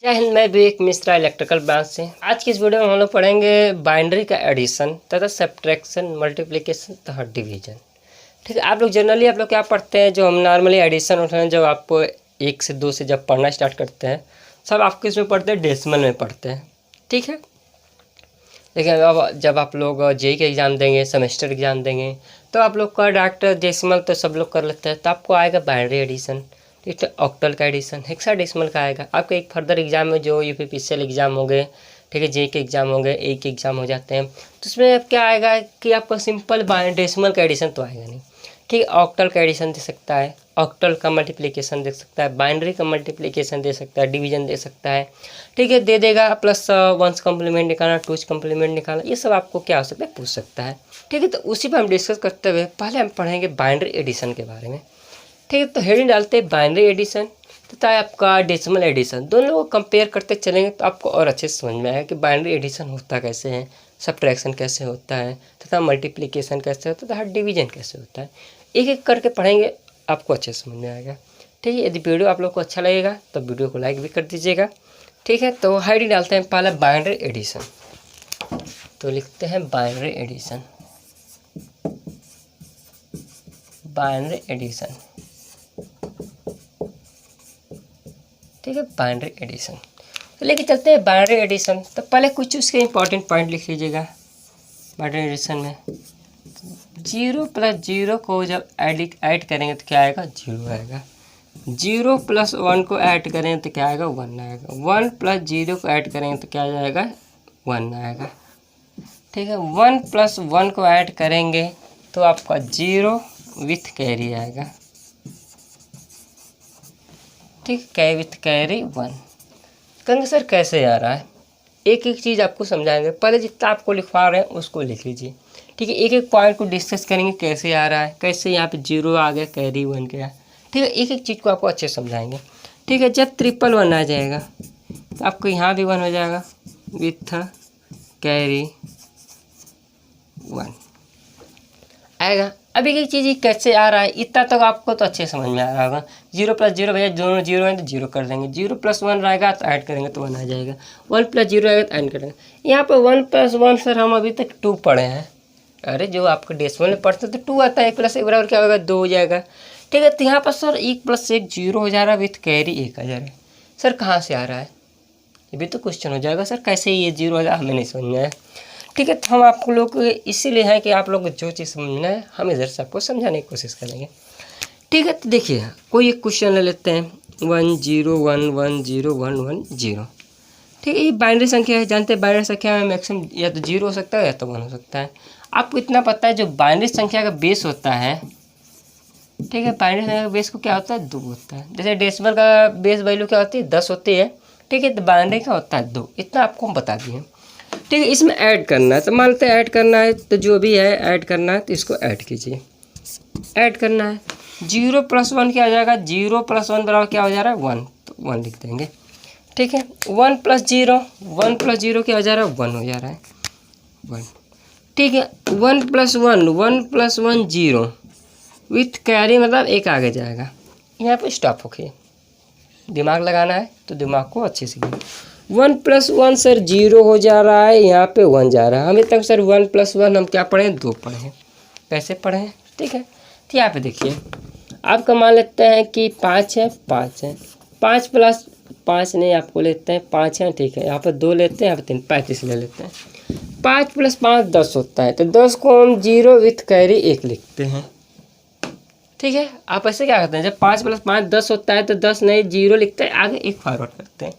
जय हिंद। मैं विवेक Mishra electrical branch से। आज की इस वीडियो में हम लोग पढ़ेंगे बाइनरी का एडिशन तथा सब्ट्रैक्शन, मल्टीप्लिकेशन तथा डिवीजन। ठीक है, आप लोग जनरली आप लोग क्या पढ़ते हैं, जो हम नॉर्मली एडिशन उठाते हैं, जब आपको 1 से 2 से जब पढ़ना स्टार्ट करते हैं सब आपको इसमें पढ़ते हैं, डेसिमल में पढ़ते हैं। ठीक है, लेकिन अब जब आप लोग जेई का एग्ज़ाम देंगे, सेमेस्टर एग्ज़ाम देंगे, तो आप लोग का डायरेक्ट डेसिमल तो सब लोग कर लेते हैं, तो आपको आएगा बाइनरी एडिशन, ठीक है, ऑक्टल का एडिशन, हेक्साडेसिमल का आएगा। आपके एक फर्दर एग्जाम में जो यूपीपीसीएल एग्ज़ाम हो गए, ठीक है, जेई के एग्ज़ाम हो गए, एक एग्ज़ाम हो जाते हैं, तो उसमें अब क्या आएगा कि आपको सिंपल डेसिमल का एडिशन तो आएगा नहीं। ठीक है, ऑक्टल का एडिशन दे सकता है, ऑक्टल का मल्टीप्लिकेशन दे सकता है, बाइनरी का मल्टीप्लिकेशन दे सकता है, डिवीजन दे सकता है। ठीक है, दे देगा, प्लस 1's कॉम्प्लीमेंट निकालना, 2's कॉम्प्लीमेंट निकालना, ये सब आपको क्या हो सकता है, पूछ सकता है। ठीक है, तो उसी पर हम डिस्कस करते हुए पहले हम पढ़ेंगे बाइनरी एडिशन के बारे में। ठीक है, तो हेडिंग डालते हैं बाइनरी एडिशन तथा आपका डेसिमल एडिशन, दोनों को कंपेयर करते चलेंगे तो आपको और अच्छे से समझ में आएगा कि बाइनरी एडिशन होता कैसे है, सब्ट्रैक्शन कैसे होता है तथा मल्टीप्लिकेशन कैसे होता है तथा डिवीजन कैसे होता है। एक एक करके पढ़ेंगे, आपको अच्छे से समझ में आएगा। ठीक है, यदि वीडियो आप लोग को अच्छा लगेगा तो वीडियो को लाइक भी कर दीजिएगा। ठीक है, तो हेडिंग डालते हैं पहला बाइनरी एडिशन, तो लिखते हैं बाइनरी एडिशन, बाइनरी एडिशन। ठीक है, बाइनरी एडिशन तो लेके चलते हैं बाइनरी एडिशन। तो पहले कुछ उसके इंपॉर्टेंट पॉइंट लिख लीजिएगा। बाइनरी एडिशन में 0 + 0 को जब ऐड करेंगे तो क्या आएगा, 0 आएगा। 0 + 1 को ऐड करेंगे तो क्या आएगा, 1 आएगा। 1 + 0 को ऐड करेंगे तो क्या आएगा, 1 आएगा। ठीक है, 1 + 1 को ऐड करेंगे तो आपका 0 विथ कैरी आएगा। ठीक, विथ कैरी 1। कहेंगे सर कैसे आ रहा है, एक एक चीज़ आपको समझाएंगे। पहले जितना आपको लिखवा रहे हैं उसको लिख लीजिए। ठीक है, एक एक पॉइंट को डिस्कस करेंगे, कैसे आ रहा है, कैसे यहाँ पे 0 आ गया, कैरी 1 गया। ठीक है, एक एक चीज़ को आपको अच्छे से समझाएंगे। ठीक है, जब 111 आ जाएगा तो आपको यहाँ भी 1 हो जाएगा विथ कैरी 1 आएगा। अब एक चीज़ कैसे आ रहा है, इतना तक आपको तो अच्छे समझ में आ रहा होगा। 0 + 0 भैया दोनों 0 हैं तो 0 कर देंगे। 0 + 1 रहेगा तो ऐड करेंगे तो 1 आ जाएगा। 1 + 0 आएगा तो ऐड करेंगे। यहाँ पर 1 + 1 सर हम अभी तक 2 पढ़े हैं। अरे जो आपको डेसिमल में पढ़ते तो 2 आता है, 1 + 1 बराबर क्या होगा, 2 हो जाएगा। ठीक है, तो यहाँ पर सर 1 + 1 0 हो जा रहा है विथ कैरी 1 आ जा रहा है। सर कहाँ से आ रहा है, ये भी तो क्वेश्चन हो जाएगा, सर कैसे ये 0 हो जाए, हमें नहीं समझ में आया। ठीक है, तो हम आप लोग इसीलिए है कि आप लोग को जो चीज़ समझना है हम इधर से आपको समझाने की कोशिश करेंगे। ठीक है, तो देखिए कोई एक क्वेश्चन ले लेते हैं, 1 0 1 1 0 1 1 0। ठीक है, ये बाइनरी संख्या है, जानते हैं बाइनरी संख्या में मैक्सिमम या तो 0 हो सकता है या तो 1 हो सकता है। आपको इतना पता है जो बाइनरी संख्या का बेस होता है, ठीक है, बाइनरी संख्या का बेस को क्या होता है, 2 होता है। जैसे डेसिमल का बेस वैल्यू क्या होती है, 10 होती है। ठीक है, तो बाइनरी का होता है 2, इतना आपको हम बता दिए। ठीक है, इसमें ऐड करना है, तो मान लेते हैं ऐड करना है, तो जो भी है ऐड करना है तो इसको ऐड कीजिए। ऐड करना है, 0 + 1 क्या हो जाएगा, 0 + 1 बराबर क्या हो जा रहा है, 1, तो 1 लिख देंगे। ठीक है, 1 + 0, 1 + 0 क्या हो जा रहा है, 1 हो जा रहा है, 1। ठीक है, 1 + 1 1 + 1 0 विथ कैरी मतलब 1 आगे जाएगा। यहाँ पर स्टॉप होके दिमाग लगाना है तो दिमाग को अच्छे से 1 + 1 सर 0 हो जा रहा है, यहाँ पे 1 जा रहा है। हमें तक सर 1 + 1 हम क्या पढ़े हैं, 2 पढ़े हैं। कैसे पढ़े हैं, ठीक है, तो यहाँ पे देखिए आपका मान लेते हैं कि 5 है, 5 है, 5 + 5 नहीं, आपको लेते हैं 5 है। ठीक है, यहाँ पर 2 लेते हैं, यहाँ पर 3, 35 ले लेते हैं। 5 + 5 10 होता है, तो 10 को हम 0 विथ कैरी 1 लिखते हैं। ठीक है, आप ऐसे क्या करते हैं, जब 5 + 5 10 होता है तो 10 नहीं 0 लिखते हैं, आगे 1 फॉरवर्ड करते हैं।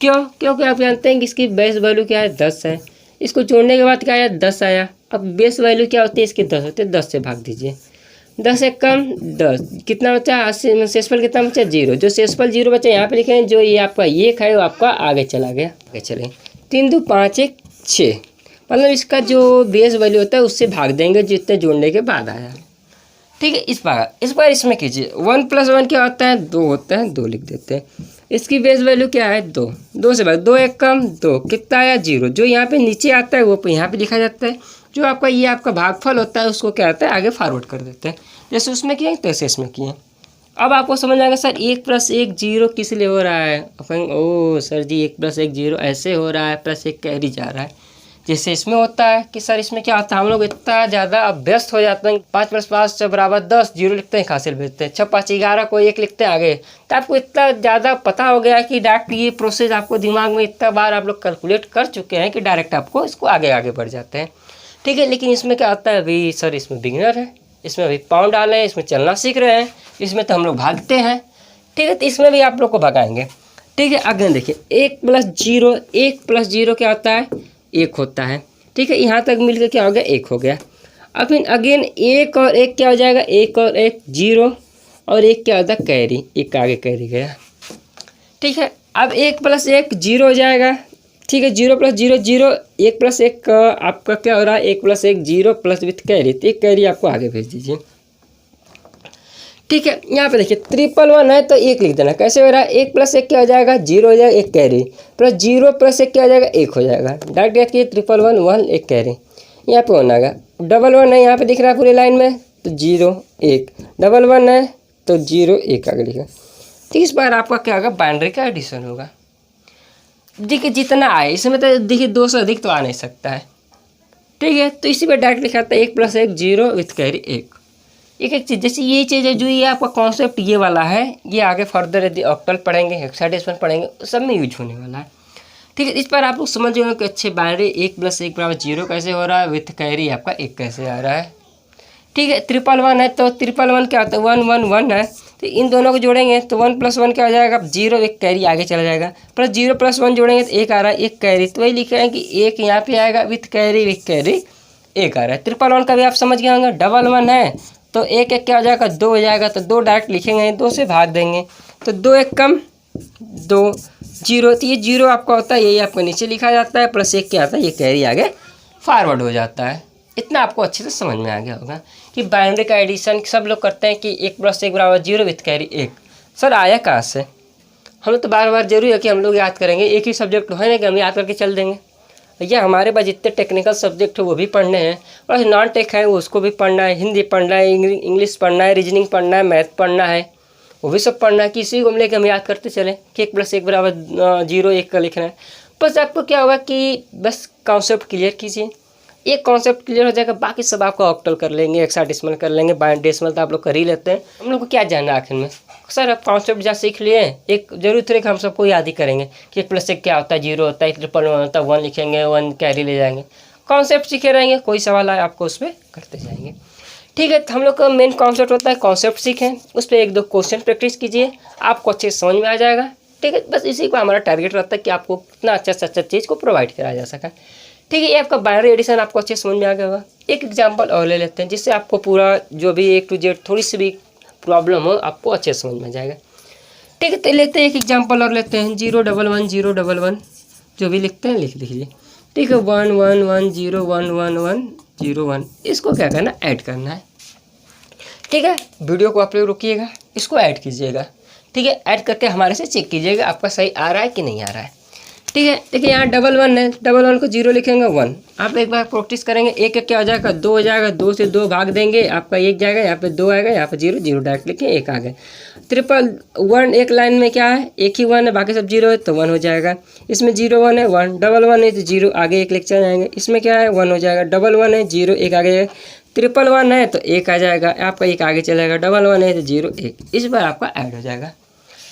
क्यों, क्योंकि आप जानते हैं कि इसकी बेस वैल्यू क्या है, 10 है। इसको जोड़ने के बाद क्या आया, 10 आया। अब बेस वैल्यू क्या होती है इसकी, 10 होती है, 10 से भाग दीजिए। 10 एक कम 10, कितना बचा, 80, शेषफल कितना बचा, 0। जो शेषफल 0 बचा यहाँ पे लिखे, जो ये आपका 1 है वो आपका आगे चला गया, आगे चले। 3 2 5 1 6, मतलब इसका जो बेस वैल्यू होता है उससे भाग देंगे जितने जोड़ने के बाद आया। ठीक है, इस बार इसमें कीजिए। 1 + 1 क्या होता है, 2 होता है, 2 लिख देते हैं। इसकी बेस वैल्यू क्या है, 2, 2 से भाग, 2 1 कम 2, कितना आया, 0। जो यहाँ पे नीचे आता है वो यहाँ पे लिखा जाता है। जो आपका ये आपका भागफल होता है उसको क्या होता है, आगे फॉरवर्ड कर देते हैं। जैसे उसमें किए तैसे इसमें किए। अब आपको समझ आएगा सर 1+1 0 किस लिए हो रहा है। अपन ओ सर जी 1+1 0 ऐसे हो रहा है, +1 कैरी जा रहा है। जैसे इसमें होता है कि सर इसमें क्या होता है, हम लोग इतना ज़्यादा अभ्यस्त हो जाते हैं, 5+5 = 10 0 लिखते हैं हासिल भेजते हैं, 6×5 11 को 1 लिखते हैं आगे। तो आपको इतना ज़्यादा पता हो गया है कि डायरेक्ट ये प्रोसेस आपको दिमाग में इतना बार आप लोग कैलकुलेट कर चुके हैं कि डायरेक्ट आपको इसको आगे आगे बढ़ जाते हैं। ठीक है, लेकिन इसमें क्या होता है, अभी सर इसमें बिगिनर है, इसमें अभी पाँव डाले हैं, इसमें चलना सीख रहे हैं, इसमें तो हम लोग भागते हैं। ठीक है, तो इसमें भी आप लोग को भगाएंगे। ठीक है, अगेन देखिए 1+0 क्या होता है, 1 होता है। ठीक है, यहाँ तक मिलकर क्या हो गया, 1 हो गया। अब फिर अगेन 1 और 1 क्या हो जाएगा, 1 और 1 0 और 1 क्या होता है, कैरी, 1 आगे कैरी गया। ठीक है, अब 1+1 0 हो जाएगा। ठीक है, 0+0 0, 1+1 का आपका क्या हो रहा है, 1+1 0 प्लस विथ कैरी, तो 1 कैरी आपको आगे भेज दीजिए। ठीक है, यहाँ पे देखिए 111 है तो 1 लिख देना। कैसे हो रहा है, 1+1 क्या हो जाएगा, 0 हो जाएगा, 1 कैरी, प्लस 0 + 1 क्या हो जाएगा, 1 हो जाएगा। डायरेक्ट याद कीजिए 111 1 1 कैरी, यहाँ पे 1 आएगा। 11 है यहाँ पे दिख रहा है पूरी लाइन में, तो 0 1, 11 है तो 0 1 आगे लिखा। ठीक, इस बार आपका क्या होगा, बाइनरी का एडिशन होगा। देखिए जितना आए इसमें तो देखिए 2 से अधिक तो आ नहीं सकता है। ठीक है, तो इसी पर डायरेक्ट लिखा था 1+1 0 विथ कैरी 1। एक चीज़, जैसे ये चीज़ है जो ये आपका कॉन्सेप्ट ये वाला है, ये आगे फर्दर यदि ऑक्टल पढ़ेंगे, हेक्साडेसिमल पढ़ेंगे, सब में यूज होने वाला है। ठीक है, इस पर आप लोग समझ गए कि अच्छे बाइनरी 1+1 = 0 कैसे हो रहा है, विथ कैरी आपका 1 कैसे आ रहा है। ठीक है, 111 है तो 111 क्या होता है, 1 1 1 है, तो इन दोनों को जोड़ेंगे तो 1 + 1 क्या हो जाएगा, 0 1 कैरी आगे चला जाएगा, प्लस 0 + 1 जोड़ेंगे तो 1 आ रहा है, 1 कैरी, तो वही लिख रहे हैं कि 1 यहाँ पे आएगा विथ कैरी 1 आ रहा है। 111 का भी आप समझ गए होंगे, 11 है तो 1 1 क्या हो जाएगा, 2 हो जाएगा, तो 2 डायरेक्ट लिखेंगे, 2 से भाग देंगे तो 2 1 कम 2 0, तो ये 0 आपका होता है, यही आपको नीचे लिखा जाता है, प्लस 1 क्या आता है, ये कैरी आगे फॉरवर्ड हो जाता है। इतना आपको अच्छे से समझ में आ गया होगा कि बाइनरी का एडिशन सब लोग करते हैं कि 1+1 = 0 विथ कैरी 1। सर आया कहाँ से, हम लोग तो बार बार जरूरी है कि हम लोग याद करेंगे, एक ही सब्जेक्ट है ना कि हम याद करके चल देंगे। भैया हमारे पास जितने टेक्निकल सब्जेक्ट है वो भी पढ़ने हैं, और नॉन टेक है उसको भी पढ़ना है, हिंदी पढ़ना है, इंग्लिश पढ़ना है, रीजनिंग पढ़ना है, मैथ पढ़ना है, वो भी सब पढ़ना है। किसी को मिले कि हम याद करते चलें कि 1+1 = 0 1 का लिखना है। बस आपको क्या होगा कि बस कॉन्सेप्ट क्लियर कीजिए, एक कॉन्सेप्ट क्लियर हो जाएगा, बाकी सब आपको ऑक्टल कर लेंगे, हेक्साडेसिमल कर लेंगे, बाइनडेसिमल तो आप लोग कर ही लेते हैं। हम लोग को क्या जानना है आखिर में, सर आप कॉन्सेप्ट जहाँ सीख लिए, एक जरूरी थोड़ी कि हम सबको याद ही करेंगे कि 1+1 क्या होता है, 0 होता है, 111 होता है, 1 लिखेंगे, 1 कैरी ले जाएंगे। कॉन्सेप्ट सीखे रहेंगे, कोई सवाल आए आपको उस पर करते जाएंगे। ठीक है, तो हम लोग का मेन कॉन्सेप्ट होता है कॉन्सेप्ट सीखें, उस पर 1 2 क्वेश्चन प्रैक्टिस कीजिए, आपको अच्छे से समझ में आ जाएगा। ठीक है, बस इसी को हमारा टारगेट रहता है कि आपको कितना अच्छा से अच्छा चीज़ को प्रोवाइड कराया जा सका। ठीक है, ये आपका बाइनरी एडिशन आपको अच्छे समझ में आ गया होगा। एक एग्जांपल और ले लेते हैं जिससे आपको पूरा जो भी A to Z थोड़ी सी भी प्रॉब्लम हो आपको अच्छे समझ में आ जाएगा। ठीक है, तो लेते हैं एक एग्जांपल और लेते हैं, 0 1 1 0 1 1 जो भी लिखते हैं लिख लीजिए। ठीक है, 1 1 1 0 1 1 1 0 1, इसको क्या करना है, ऐड करना है। ठीक है, वीडियो को आप लोग रोकिएगा, इसको ऐड कीजिएगा। ठीक है, ऐड करके हमारे से चेक कीजिएगा आपका सही आ रहा है कि नहीं आ रहा है। ठीक है, देखिए यहाँ 1 1 है, 1 1 को 0 लिखेंगे 1, आप एक बार प्रैक्टिस करेंगे, 1 1 क्या हो जाएगा, 2 हो जाएगा, 2 से 2 भाग देंगे, आपका 1 जाएगा, यहाँ पे 2 आएगा, यहाँ पे 0 0 डायरेक्ट लिखें, 1 आ गए। 1 एक लाइन में क्या है, एक ही 1 है, बाकी सब 0 है तो 1 हो जाएगा। इसमें 0 1 है, 1 1 1 है तो 0 आगे 1 लिख चले जाएंगे। इसमें क्या है, 1 हो जाएगा, 1 1 है 0 1 आगे, 1 1 है तो 1 आ जाएगा, आपका 1 आगे चलेगा, 1 1 है तो 0 1, इस बार आपका ऐड हो जाएगा।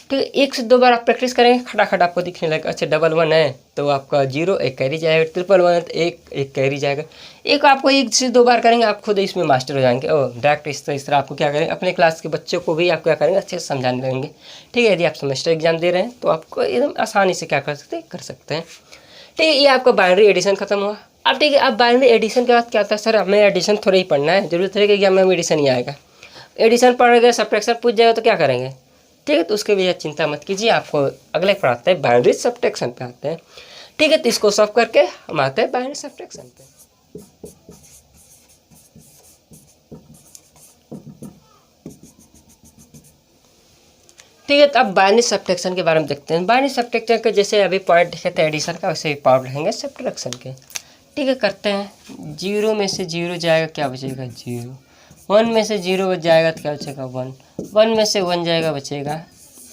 ठीक है, 1 से 2 बार आप प्रैक्टिस करेंगे, खटाखट आपको दिखने लगेगा। अच्छा 1 1 है तो आपका 0 1 कैरी जाएगा, 1 1 है तो 1 1 कैरी जाएगा। एक आपको 1 से 2 बार करेंगे, आप खुद इसमें मास्टर हो जाएंगे। और डायरेक्ट इस तरह आपको क्या करेंगे, अपने क्लास के बच्चों को भी आप क्या करेंगे, अच्छे से समझाने लगेंगे। ठीक है, यदि आप सेमेस्टर एग्जाम दे रहे हैं तो आपको एकदम आसानी से क्या कर सकते हैं। ठीक है, ये आपका बाइनरी एडिशन खत्म हुआ। अब ठीक है, अब बाइनरी एडिशन के बाद क्या होता है, सर हमें एडिशन थोड़ा ही पढ़ना है, जरूरत है कि एग्जाम में एडिशन ही आएगा। एडिशन पढ़ गए, सब्ट्रैक्शन पूछ जाएगा तो क्या करेंगे। ठीक है, तो उसके लिए चिंता मत कीजिए, आपको अगले पढ़ाते हैं बाइनरी सब्ट्रैक्शन पे आते हैं। ठीक है, तो इसको सॉल्व करके हम आते हैं बाइनरी सब्ट्रैक्शन पे। ठीक है, तो अब बाइनरी सब्ट्रैक्शन के बारे में देखते हैं। बाइनरी सब्ट्रैक्शन के जैसे अभी पॉइंट लिखे थे एडिशन का, वैसे ही पॉइंट रहेंगे सब्ट्रैक्शन के। ठीक है, करते हैं। 0 में से 0 जाएगा, क्या बचेगा 0, 1 में से 0 बच जाएगा तो क्या बचेगा 1, 1 में से 1 जाएगा बचेगा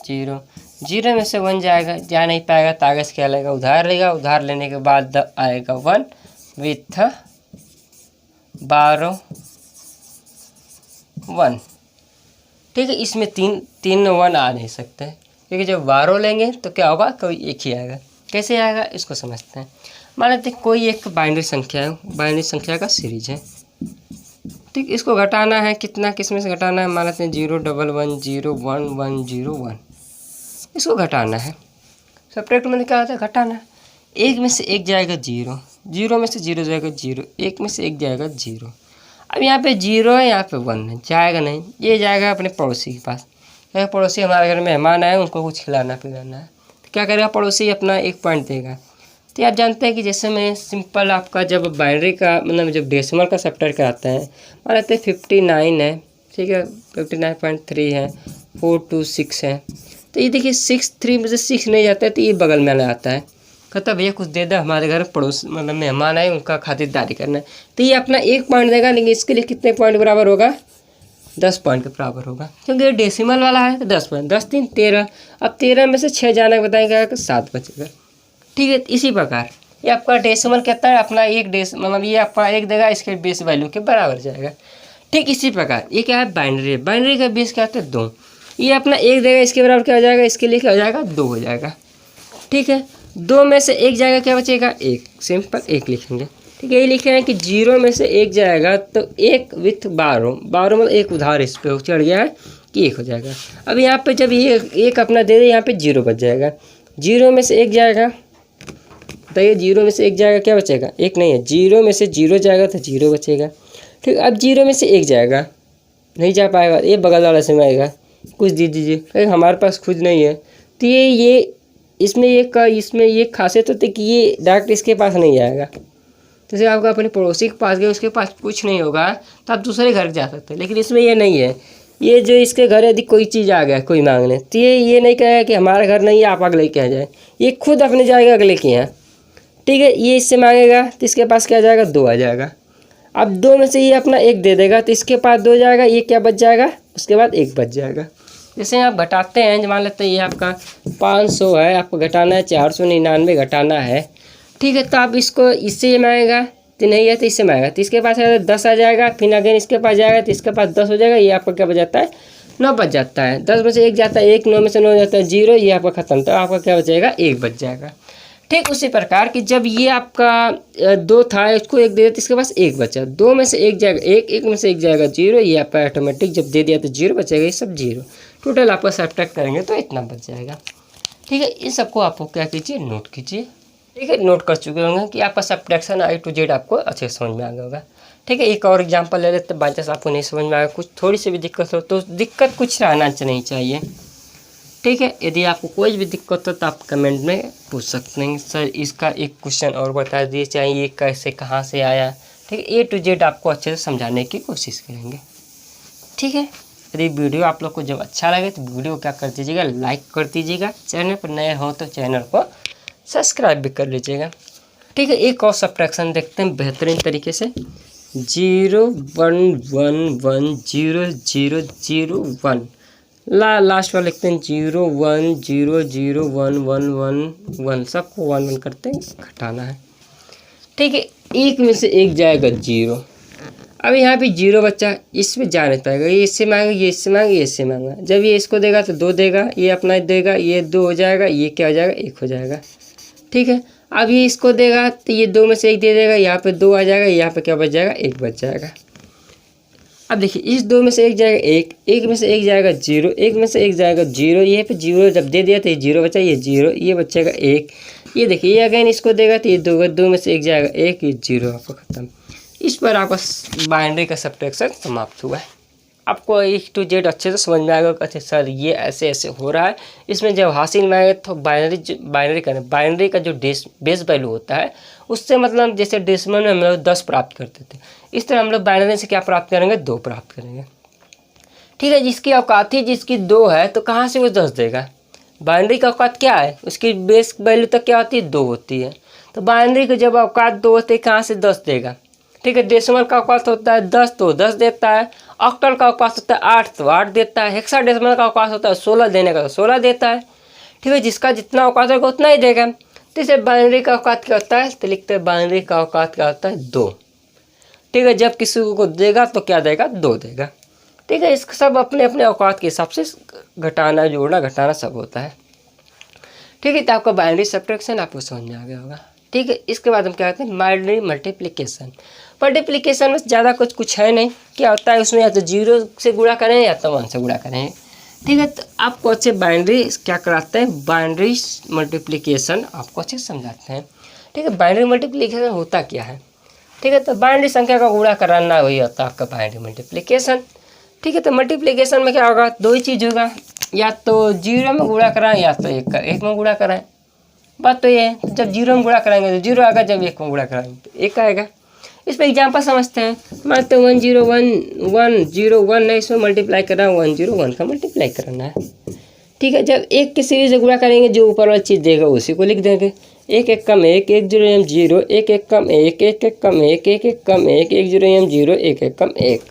0, 0 में से 1 जाएगा जा नहीं पाएगा तो आगे से क्या लगेगा उधार लेगा, उधार लेने के बाद आएगा 1 विथ 12 1। ठीक है, इसमें तीन 1 आ नहीं सकते क्योंकि जब 12 लेंगे तो क्या होगा कोई एक ही आएगा। कैसे आएगा इसको समझते हैं। मान लेते हैं कोई एक बाइनरी संख्या है, बाइनरी संख्या का सीरीज है। ठीक, इसको घटाना है कितना, किस में से घटाना है, मान लेते हैं 0 1 1 0 1 1 0 1, इसको घटाना है। सब्ट्रैक्ट में क्या होता है घटाना। 1 में से 1 जाएगा 0, 0 में से 0 जाएगा 0, 1 में से 1 जाएगा 0। अब यहाँ पे 0 है, यहाँ पे 1 है, जाएगा नहीं, ये जाएगा अपने पड़ोसी के पास। अगर पड़ोसी हमारे घर में मेहमान आए उनको कुछ खिलाना पिलाना है तो क्या करेगा पड़ोसी अपना 1 पॉइंट देगा। तो आप जानते हैं कि जैसे मैं सिंपल आपका जब बाइनरी का मतलब जब डेसिमल का सब्ट्रैक्ट कराते हैं, मान लेते हैं 59 है, ठीक है 59.3 है, 426 है, तो ये देखिए 3 में से 6 नहीं जाता है तो ये बगल में आता है, कहता भैया कुछ दे दो हमारे घर पड़ोस मतलब मेहमान आए उनका खातिरदारी करना है, तो ये अपना 1 पॉइंट देगा। लेकिन इसके लिए कितने पॉइंट बराबर होगा, 10 पॉइंट के बराबर होगा क्योंकि ये डेसिमल वाला है तो 10 पॉइंट, 10 3 13। अब 13 में से 6 जाना बताएगा कि 7 बचेगा। ठीक है, इसी प्रकार ये आपका डेसिमल कहता है अपना एक मतलब ये आपका 1 देगा, इसके बेस वैल्यू के बराबर जाएगा। ठीक इसी प्रकार ये क्या है बाइनरी, बाइनरी का बेस क्या होता है 2, ये अपना 1 देगा इसके बराबर क्या हो जाएगा, इसके लिए क्या हो जाएगा 2 हो जाएगा। ठीक है, 2 में से 1 जाएगा क्या बचेगा 1, सिंपल 1 लिखेंगे। ठीक है, ये लिखे हैं कि 0 में से 1 जाएगा तो 1 विथ 12 मतलब 1 उधार इस पे चढ़ गया है कि 1 हो जाएगा। अब यहाँ पे जब ये 1 अपना दे दे यहाँ पे 0 बच जाएगा, 0 में से 1 जाएगा तो ये 0 में से 1 जाएगा क्या बचेगा 1 नहीं है, 0 में से 0 जाएगा तो 0 बचेगा। ठीक, अब 0 में से 1 जाएगा नहीं जा पाएगा, ये बगल वाला से आएगा कुछ दे दीजिए, हमारे पास खुद नहीं है तो ये इसमें ये खासियत होती है कि ये डायरेक्ट इसके पास नहीं आएगा। जैसे आपका अपने पड़ोसी के पास गए उसके पास कुछ नहीं होगा तो आप दूसरे घर जा सकते हैं, लेकिन इसमें ये नहीं है। ये जो इसके घर यदि कोई चीज़ आ गया कोई मांगने तो ये नहीं कहेगा कि हमारा घर नहीं है आप आगे लेके आ जाए, ये खुद अपने जाएगा अगले के यहाँ। ठीक है, ये इससे मांगेगा तो इसके पास क्या जाएगा 2 आ जाएगा। अब 2 में से ये अपना 1 दे देगा तो इसके पास 2 जाएगा, ये क्या बच जाएगा उसके बाद 1 बच जाएगा। जैसे आप घटाते हैं, मान लेते हैं ये आपका 500 है, आपको घटाना है 499 घटाना है। ठीक है, तो आप इसको इससे ये मांगेगा तो नहीं है तो इससे मांगेगा तो इसके पास 10 आ जाएगा, फिर अगेन इसके पास जाएगा तो इसके पास 10 हो जाएगा, ये आपका क्या बच जाता है 9 बच जाता है। 10 में से 1 जाता है 1, 9 में से 9 जाता है 0, ये आपका खत्म, तो आपका क्या बचेगा 1 बच जाएगा। ठीक उसी प्रकार कि जब ये आपका 2 था इसको 1 दे दिया तो इसके पास 1 बचा, 2 में से 1 जाएगा 1, 1 में से 1 जाएगा 0, ये आपका ऑटोमेटिक जब दे दिया तो 0 बचेगा, ये सब 0, टोटल आपका सब्ट्रैक्ट करेंगे तो इतना बच जाएगा। ठीक है, इन सबको आपको क्या कीजिए नोट कीजिए। ठीक है, नोट कर चुके होंगे कि आपका सब्ट्रैक्शन A to Z आपको अच्छे से समझ में आ गया होगा। ठीक है, एक और एग्जांपल ले लेते हैं, बाई चांस आपको नहीं समझ में आएगा कुछ थोड़ी सी भी दिक्कत हो तो दिक्कत कुछ रहना नहीं चाहिए। ठीक है, यदि आपको कोई भी दिक्कत हो तो आप कमेंट में पूछ सकते हैं सर इसका एक क्वेश्चन और बता दीजिए, चाहे ये कैसे कहाँ से आया। ठीक है, A to Z आपको अच्छे से समझाने की कोशिश करेंगे। ठीक है, यदि वीडियो आप लोग को जब अच्छा लगे तो वीडियो क्या कर दीजिएगा लाइक कर दीजिएगा, चैनल पर नए हो तो चैनल को सब्सक्राइब भी कर लीजिएगा। ठीक है, एक और सब्ट्रैक्शन देखते हैं बेहतरीन तरीके से। 0 1 1 1 0 0 0 1 लास्ट वाला लिखते हैं 0 1 0 0 1 1 1 1, सबको 1 1 करते हैं घटाना है। ठीक है, 1 में से 1 जाएगा 0, अब यहाँ पे 0 बच्चा इसमें जा नहीं पाएगा, ये इससे मांगा ये इससे मांगा ये इससे मांगा, जब ये इसको देगा तो 2 देगा, ये अपना देगा ये 2 हो जाएगा, ये क्या हो जाएगा 1 हो जाएगा। ठीक है, अब ये इसको देगा तो ये 2 में से 1 दे देगा, यहाँ पे 2 आ जाएगा, यहाँ पे क्या बच जाएगा 1 बच जाएगा। अब देखिए इस 2 में से 1 जाएगा 1, 1 में से 1 जाएगा 0, 1 में से 1 जाएगा 0, ये पे 0 जब दे दिया तो ये 0 बचा, ये 0 ये बचेगा 1, ये देखिए ये अगेन इसको देगा तो ये 2 में से 1 जाएगा 1, ये 0 आपका खत्म। इस पर आपका बाइनरी का सब्ट्रैक्शन समाप्त हुआ है। आपको A to Z अच्छे से समझ में आएगा कि अच्छा सर ये ऐसे ऐसे हो रहा है। इसमें जब हासिल में आएगा तो बाइनरी का जो बेस वैल्यू होता है उससे मतलब जैसे डेसिमल में हम लोग 10 प्राप्त करते थे, इस तरह हम लोग बाइनरी से क्या प्राप्त करेंगे 2 प्राप्त करेंगे। ठीक है, जिसकी औकात ही जिसकी 2 है तो कहाँ से वो 10 देगा। बाइनरी का औकात क्या है, उसकी बेस वैल्यू तक क्या होती है 2 होती है, तो बाइनरी की जब औकात 2 होती है कहाँ से 10 देगा। ठीक है, डेसिमल का औकात होता है 10 तो 10 देता है, ऑक्टल का अवकाश होता है 8 तो 8 देता है। हेक्साडेसिमल का अवकाश होता है 16 देने का तो 16 देता है। ठीक है, जिसका जितना अवकाश होगा उतना ही देगा। तो इसे बाइनरी का अवकाश क्या होता है, तो लिखते हैं बाइनरी का अवकाश क्या होता है 2। ठीक है, जब किसी को देगा तो क्या देगा, 2 देगा। ठीक है, इसका सब अपने अपने औकात के हिसाब से घटाना जोड़ना घटाना सब होता है। ठीक है, तो आपका बाइनरी सब्ट्रैक्शन आपको समझ में आ गया होगा। ठीक है, इसके बाद हम क्या करते हैं, बाइनरी मल्टीप्लिकेशन। मल्टीप्लिकेशन में ज़्यादा कुछ है नहीं, क्या होता है उसमें या तो 0 से गुणा करें या तो 1 से गुणा करें। ठीक है, तो आपको अच्छे बाइनरी क्या कराते हैं, बाइनरी मल्टीप्लिकेशन आपको अच्छे समझाते हैं। ठीक है, बाइनरी मल्टीप्लिकेशन होता क्या है। ठीक है, तो बाइनरी संख्या का गुणा कराना वही होता है आपका बाइनरी मल्टीप्लिकेशन। ठीक है, तो मल्टीप्लिकेशन में क्या होगा, 2 ही चीज़ होगा, या तो 0 में गुणा कराएं या तो 1 में गुणा कराएं। बात तो ये है, जब 0 में गुणा कराएंगे तो 0 आएगा, जब 1 में गुणा कराएंगे तो 1 आएगा। इस पर एग्जाम्पल समझते हैं। मानते 1 0 1 1 0 1 है, इसमें मल्टीप्लाई करना है 1 0 1 का मल्टीप्लाई करना है। ठीक है, जब 1 के सीरीज से गुणा करेंगे जो ऊपर वाली चीज़ देगा उसी को लिख देंगे। 1 1 कम 1 1 0 m 0 1 1 कम 1 1 1 कम 1 1 1 कम 1 1 0 m 0 1 1 कम 1।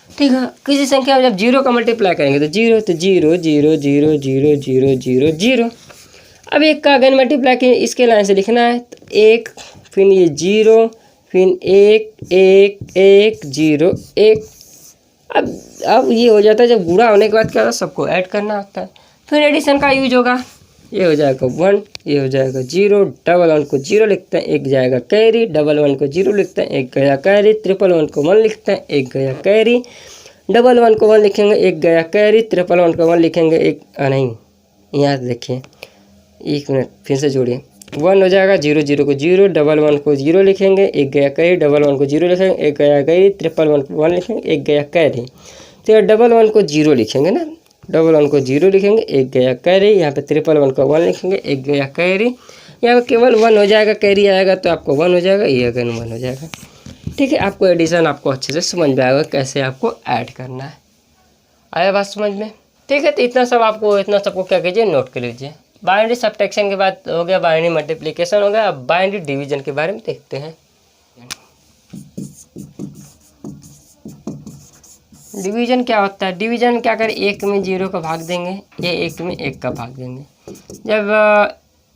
ठीक है, किसी संख्या में जब 0 का मल्टीप्लाई करेंगे तो 0 तो 0 0 0 0 0 0 0। अब 1 का अगेन मल्टीप्लाई करें, इसके लाइन से लिखना है तो 1 फिर ये 0 फिर 1 1 1 0 1। अब ये हो जाता है, जब गुणा होने के बाद क्या होता है, सबको ऐड करना होता है। फिर एडिशन का यूज होगा, ये हो जाएगा 1, ये हो जाएगा 0, डबल 1 को 0 लिखते हैं, 1 जाएगा कैरी, डबल 1 को 0 लिखते हैं, 1 गया कैरी, ट्रिपल 1 को 1 लिखते हैं, 1 गया कैरी, डबल 1 को 1 लिखेंगे, 1 गया कैरी, ट्रिपल 1 को 1 लिखेंगे, 1 नहीं, यहाँ देखिए 1 मिनट फिर से जोड़िए, 1 हो जाएगा, 0 0 को 0, डबल 1 को 0 लिखेंगे, 1 गया कैरी, डबल 1 को 0 लिखेंगे, 1 गया कैरी, ट्रिपल 1 को 1 लिखेंगे, 1 गया कैरी। तो डबल 1 को 0 लिखेंगे ना, डबल 1 को 0 लिखेंगे, 1 गया कैरी, यहाँ पे ट्रिपल 1 को 1 लिखेंगे, 1 गया कैरी, यहाँ पे केवल 1 हो जाएगा, कैरी आएगा तो आपको 1 हो जाएगा, ये अगेन 1 हो जाएगा। ठीक है, आपको एडिशन आपको अच्छे से समझ में आएगा कैसे आपको ऐड करना है। आया बात समझ में। ठीक है, तो इतना सबको क्या कीजिए, नोट कर लीजिए। बाइनरी सब्ट्रैक्शन के बाद हो गया, बाइनरी मल्टीप्लिकेशन हो गया। अब बाइनरी डिवीजन के बारे में देखते हैं। डिवीजन क्या होता है, डिवीजन क्या करें, 1 में 0 का भाग देंगे, ये 1 में 1 का भाग देंगे। जब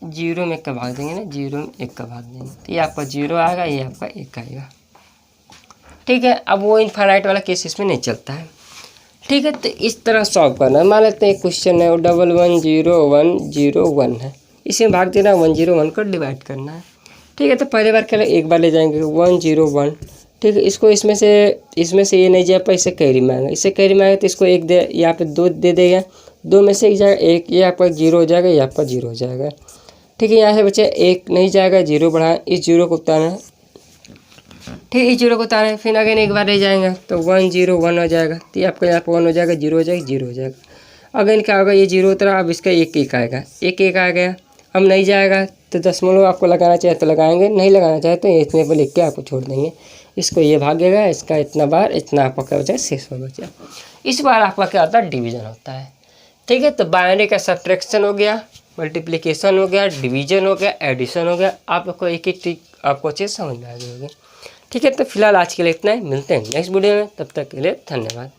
0 में 1 का भाग देंगे ना, 0 में 1 का भाग देंगे तो ये आपका 0 आएगा, ये आपका 1 आएगा। ठीक है, अब वो इनफाइनाइट वाला केस इसमें नहीं चलता है। ठीक है, तो इस तरह सॉल्व करना है। मान लेते हैं एक क्वेश्चन है, वो 1 1 0 1 0 1 है, इसमें भाग देना 1 0 1 को डिवाइड करना है। ठीक है, तो पहले बार क्या एक बार ले जाएंगे 1 0 1। ठीक है, इसको इसमें से ये नहीं जाए, इसे कैरी में आएगा, इसे कैरी में आएगा तो इसको 1 दे, यहाँ पे 2 दे देगा, 2 में से 1 जाएगा 1, ये आपका 0 हो जाएगा, ये आपका 0 हो जाएगा। ठीक है, यहाँ से बच्चे 1 नहीं जाएगा, 0 बढ़ा, इस 0 को उतारना है। ठीक है, इस 0 को उतारें, फिर अगेन एक बार ले जाएंगे तो 1 0 1 हो जाएगा, तो ये आपका यहाँ पर 1 हो जाएगा, 0 हो जाएगा, 0 हो जाएगा। अगेन क्या होगा, ये 0 उतरा, अब इसका 1 1 आएगा, 1 1 आ गया। अब नहीं जाएगा तो दशमलव आपको लगाना चाहे तो लगाएंगे, नहीं लगाना चाहे तो इतने पर लिख के आपको छोड़ देंगे। इसको ये भागेगा, इसका इतना बार, इतना आपका क्या बचा, 600 बचा। इस बार आपका क्या होता है, डिवीजन होता है। ठीक है, तो बाइनरी का सब्ट्रैक्शन हो गया, मल्टीप्लिकेशन हो गया, डिवीजन हो गया, एडिशन हो गया। आपको एक एक ट्रिक आपको अच्छे से समझ में आ गई होगी। ठीक है, तो फिलहाल आज के लिए इतना ही, मिलते हैं नेक्स्ट वीडियो में, तब तक के लिए धन्यवाद।